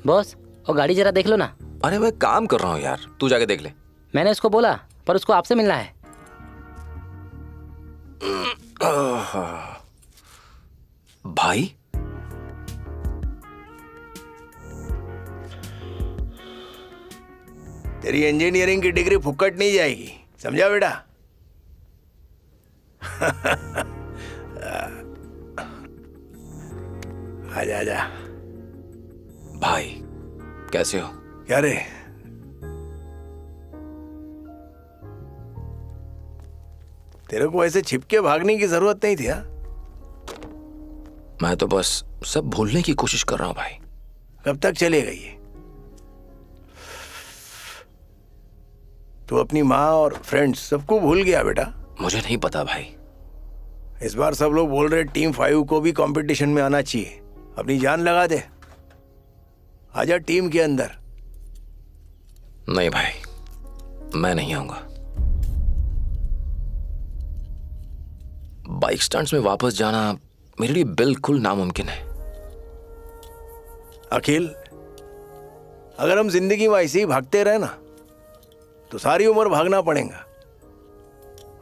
बॉस, वो गाड़ी जरा देख लो ना। अरे मैं काम कर रहा हूँ यार, तू जाके देख ले। मैंने उसको बोला, पर उसको आपसे मिलना है। भाई तेरी इंजीनियरिंग की डिग्री फुकट नहीं जाएगी, समझा बेटा? आजा आजा। भाई कैसे हो? क्या रे? तेरे को ऐसे छिपके भागने की जरूरत नहीं थी। हाँ, मैं तो बस सब भूलने की कोशिश कर रहा हूँ भाई। कब तक चलेगा ये? तू अपनी माँ और फ्रेंड्स सबको भूल गया बेटा? मुझे नहीं पता भाई। इस बार सब लोग बोल रहे टीम 5 को भी कंपटीशन में आना चाहिए। अपनी जान लगा दे, आजा टीम के अंदर। नहीं भाई, मैं नहीं आऊंगा। बाइक स्टंट्स में वापस जाना मेरे लिए बिल्कुल नामुमकिन है। अखिल, अगर हम जिंदगी में ऐसे ही भागते रहे ना, तो सारी उम्र भागना पड़ेगा।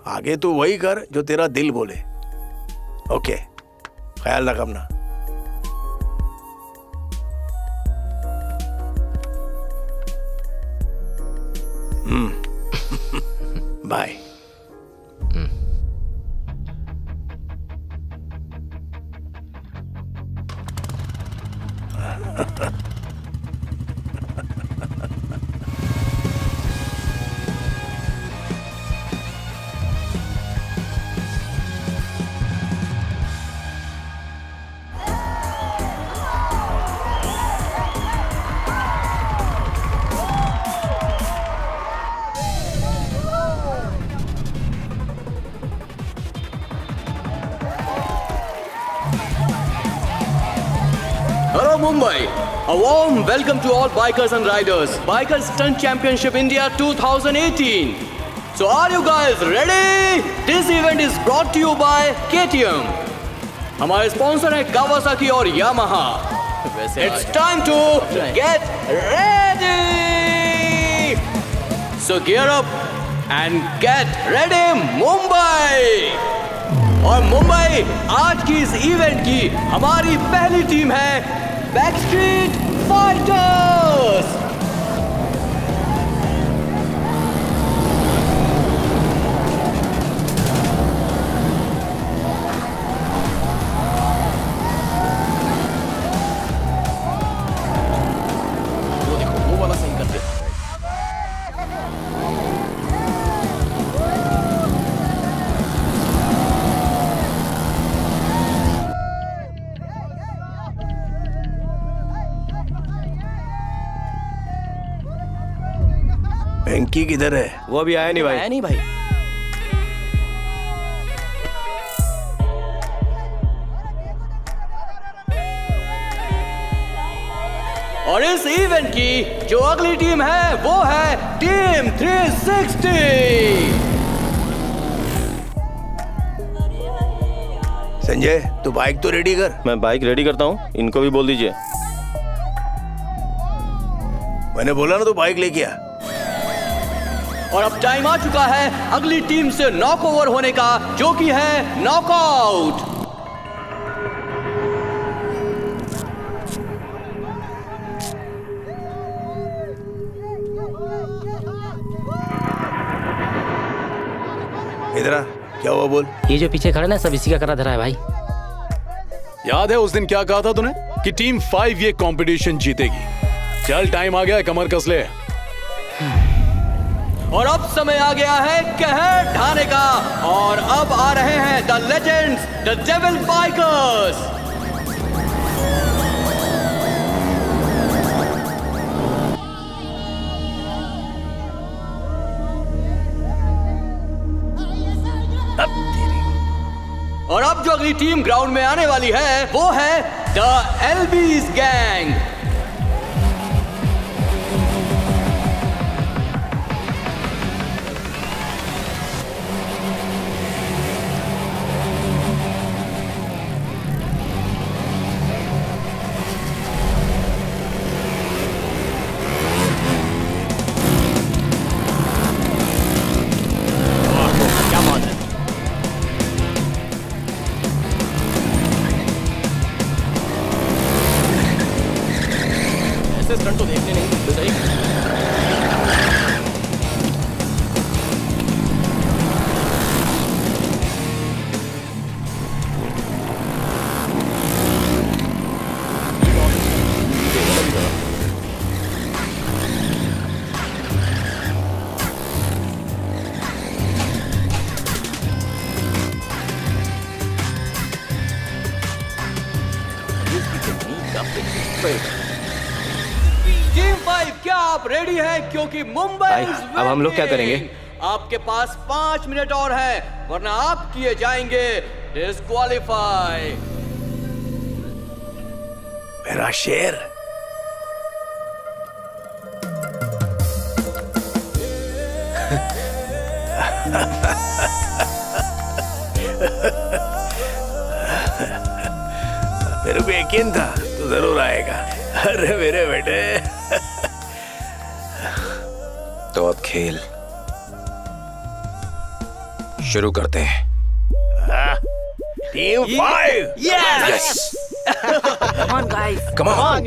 आगे तू वही कर जो तेरा दिल बोले। ओके, ख्याल रख अपना। Bye. Mumbai. A warm welcome to all bikers and riders. Bikers Stunt Championship India 2018. So are you guys ready? This event is brought to you by KTM. हमारे स्पॉन्सर हैं Kawasaki और Yamaha. It's time to get ready. So gear up and get ready, Mumbai. और मुंबई आज की इस event की हमारी पहली टीम है बैकस्ट्रीट फाइटर्स। वो देखो वो वाला सही कर दे। वेंकी किधर है? वो अभी आया नहीं भाई। आया नहीं भाई। और इस इवेंट की जो अगली टीम है वो है टीम 360। संजय तू बाइक तो रेडी कर। मैं बाइक रेडी करता हूँ, इनको भी बोल दीजिए। मैंने बोला ना तू बाइक लेके आ। और अब टाइम आ चुका है अगली टीम से नॉक ओवर होने का, जो कि है नॉकआउट। इधर आ, क्या हुआ बोल? ये जो पीछे खड़ा ना सब इसी का करा धरा है भाई। याद है उस दिन क्या कहा था तूने कि टीम 5 ये कंपटीशन जीतेगी? चल टाइम आ गया है, कमर कस ले। और अब समय आ गया है कहर ढाने का, और अब आ रहे हैं the legends, the devil bikers. और अब जो अगली टीम ग्राउंड में आने वाली है वो है द एलबीज गैंग। स्टंट तो देखने नहीं मिलते सही। टीम 5 क्या आप रेडी हैं? क्योंकि मुंबई अब हम लोग क्या करेंगे? आपके पास 5 मिनट और है, वरना आप किए जाएंगे डिस्क्वालीफाई। मेरा शेर। मेरे को यकीन था तू जरूर आएगा। अरे मेरे बेटे। तो अब खेल शुरू करते हैं। Team 5। Yes Come on guys. Come on.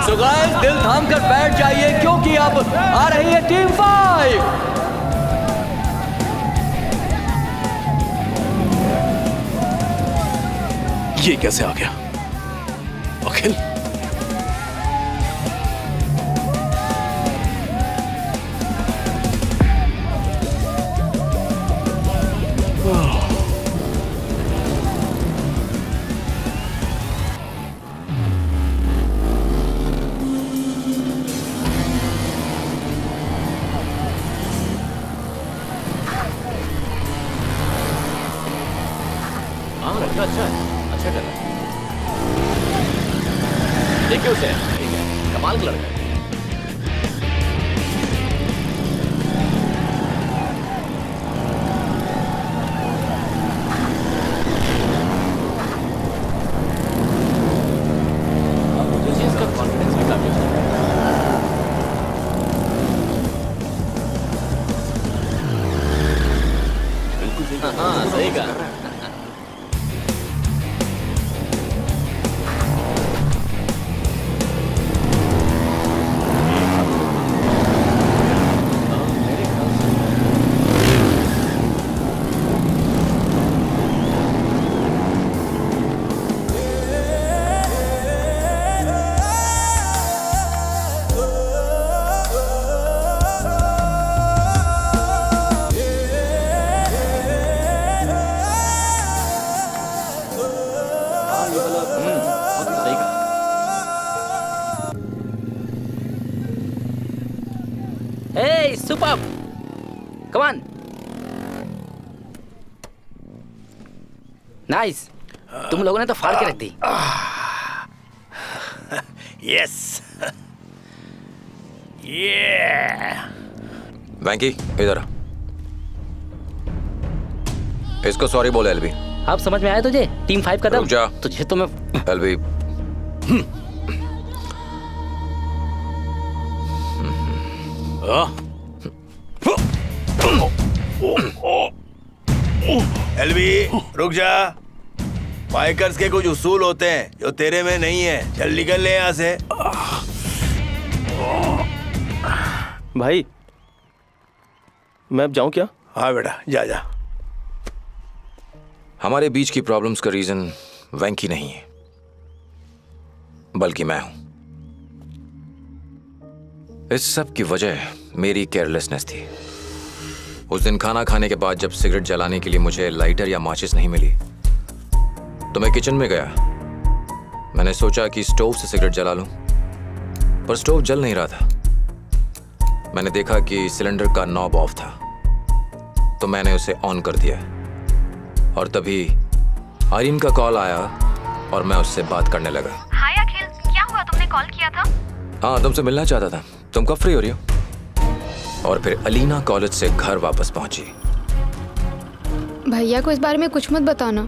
So guys, दिल थाम कर बैठ जाइए क्योंकि अब आ रही है टीम 5। ये कैसे आ गया अखिल? हाँ लड़का अच्छा है, अच्छा कर रहा है। देखिए उसे, ठीक है, कमाल का लड़का है। मुझे इसका कॉन्फिडेंस भी काफी अच्छा है। हाँ सही कहा। Hey, superb! Come on. Nice. तुम लोगों ने तो फाड़ के रख दी। यस ये वैंकी इधर आ। इसको सॉरी बोल एलबी। अब समझ में आया तुझे? टीम 5 का दम। रुक जा। तुझे तो मैं एलबी एलबी रुक जा। बाइकर्स के कुछ उसूल होते हैं जो तेरे में नहीं है। चल निकल ले यहाँ से। भाई मैं अब जाऊं क्या? हाँ बेटा जा जा। हमारे बीच की प्रॉब्लम्स का रीजन वैंकी नहीं है, बल्कि मैं हूं। इस सब की वजह मेरी केयरलेसनेस थी। उस दिन खाना खाने के बाद जब सिगरेट जलाने के लिए मुझे लाइटर या माचिस नहीं मिली तो मैं किचन में गया। मैंने सोचा कि स्टोव से सिगरेट जला लूं, पर स्टोव जल नहीं रहा था। मैंने देखा कि सिलेंडर का नॉब ऑफ था, तो मैंने उसे ऑन कर दिया और तभी आर्यन का कॉल आया और मैं उससे बात करने लगा। हाय अखिल, क्या हुआ? तुमने कॉल किया था? हाँ, तुमसे मिलना चाहता था। तुम कब फ्री हो रही हो? और फिर अलीना कॉलेज से घर वापस पहुंची। भैया को इस बारे में कुछ मत बताना।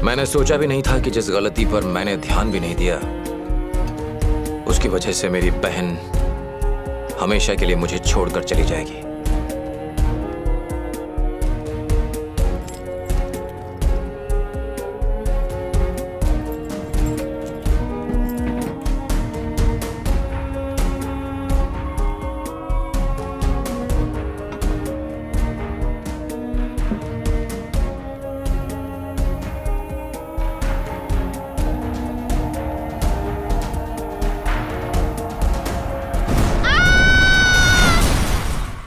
मैंने सोचा भी नहीं था कि जिस गलती पर मैंने ध्यान भी नहीं दिया उसकी वजह से मेरी बहन हमेशा के लिए मुझे छोड़कर चली जाएगी।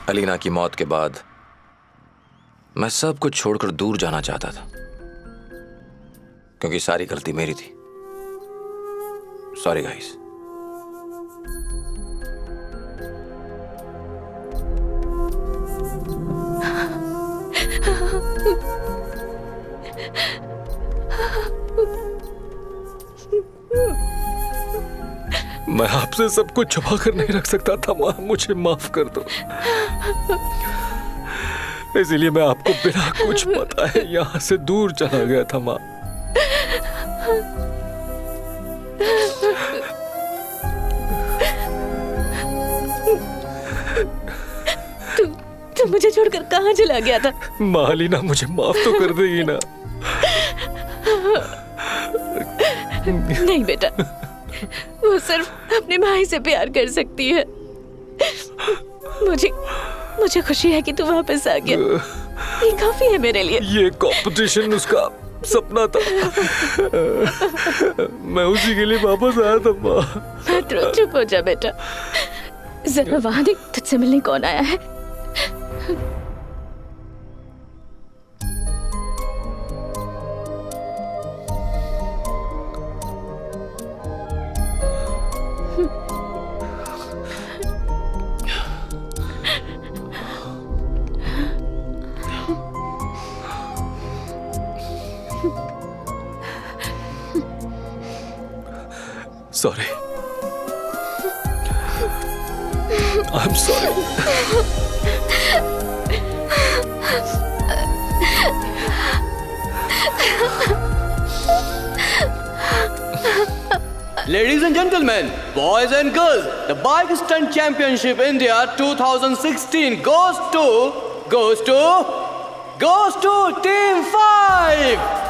अलीना की मौत के बाद मैं सब कुछ छोड़कर दूर जाना चाहता था, क्योंकि सारी गलती मेरी थी। Sorry guys. मैं आपसे सब कुछ छुपा कर नहीं रख सकता था माँ, मुझे माफ कर दो। इसीलिए मैं आपको बिना कुछ बताए यहाँ से दूर चला गया था माँ। तू मुझे छोड़कर कहाँ चला गया था? मालिना, मुझे माफ तो कर देगी ना? नहीं बेटा, वो सिर्फ अपने भाई से प्यार कर सकती है। मुझे खुशी है कि तू वापस आ गया। ये काफी है मेरे लिए। ये कंपटीशन उसका सपना था। मैं उसी के लिए वापस आया था माँ। मत रो, चुप हो जा बेटा। जरा वहां देख, तुझसे मिलने कौन आया है। Sorry, I am sorry. Ladies and gentlemen, boys and girls, the Bike Stunt Championship India 2016 goes to Team 5.